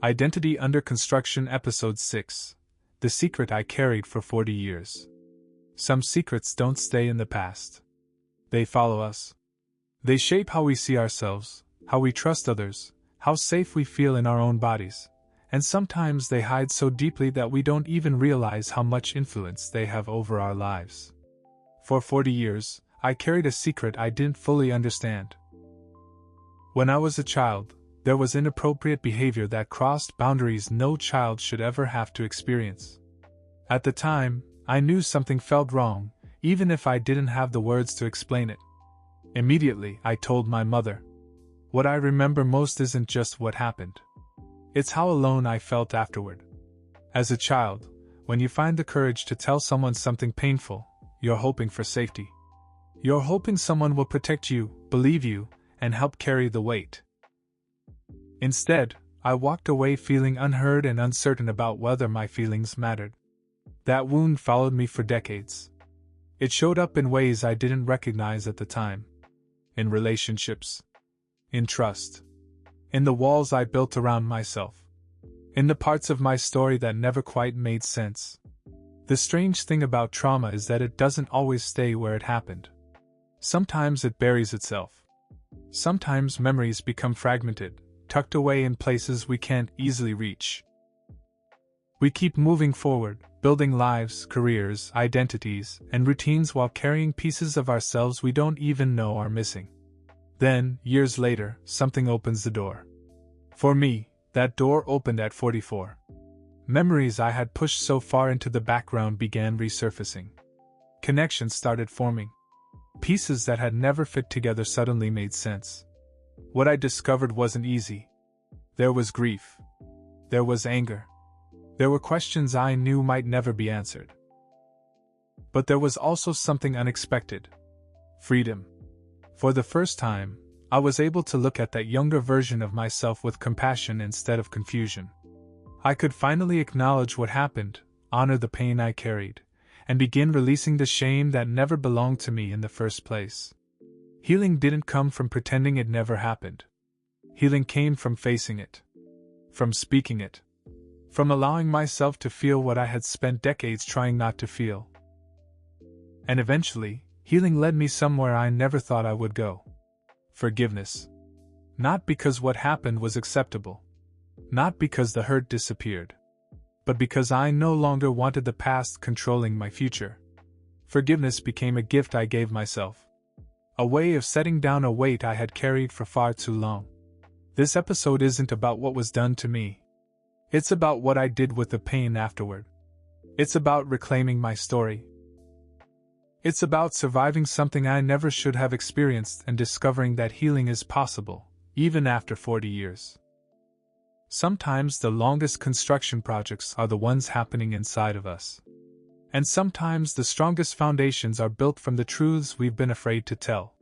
Identity Under Construction Episode 6. The Secret I Carried for 40 Years. Some secrets don't stay in the past. They follow us. They shape how we see ourselves, how we trust others, how safe we feel in our own bodies, and sometimes they hide so deeply that we don't even realize how much influence they have over our lives. For 40 years, I carried a secret I didn't fully understand. When I was a child, there was inappropriate behavior that crossed boundaries no child should ever have to experience. At the time, I knew something felt wrong, even if I didn't have the words to explain it. Immediately, I told my mother. What I remember most isn't just what happened. It's how alone I felt afterward. As a child, when you find the courage to tell someone something painful, you're hoping for safety. You're hoping someone will protect you, believe you, and help carry the weight. Instead, I walked away feeling unheard and uncertain about whether my feelings mattered. That wound followed me for decades. It showed up in ways I didn't recognize at the time. In relationships. In trust. In the walls I built around myself. In the parts of my story that never quite made sense. The strange thing about trauma is that it doesn't always stay where it happened. Sometimes it buries itself. Sometimes memories become fragmented, tucked away in places we can't easily reach. We keep moving forward, building lives, careers, identities, and routines while carrying pieces of ourselves we don't even know are missing. Then, years later, something opens the door. For me, that door opened at 44. Memories I had pushed so far into the background began resurfacing. Connections started forming. Pieces that had never fit together suddenly made sense. What I discovered wasn't easy. There was grief. There was anger. There were questions I knew might never be answered. But there was also something unexpected. Freedom. For the first time, I was able to look at that younger version of myself with compassion instead of confusion. I could finally acknowledge what happened, honor the pain I carried, and begin releasing the shame that never belonged to me in the first place. Healing didn't come from pretending it never happened. Healing came from facing it. From speaking it. From allowing myself to feel what I had spent decades trying not to feel. And eventually, healing led me somewhere I never thought I would go. Forgiveness. Not because what happened was acceptable. Not because the hurt disappeared. But because I no longer wanted the past controlling my future. Forgiveness became a gift I gave myself. A way of setting down a weight I had carried for far too long. This episode isn't about what was done to me. It's about what I did with the pain afterward. It's about reclaiming my story. It's about surviving something I never should have experienced and discovering that healing is possible, even after 40 years. Sometimes the longest construction projects are the ones happening inside of us. And sometimes the strongest foundations are built from the truths we've been afraid to tell.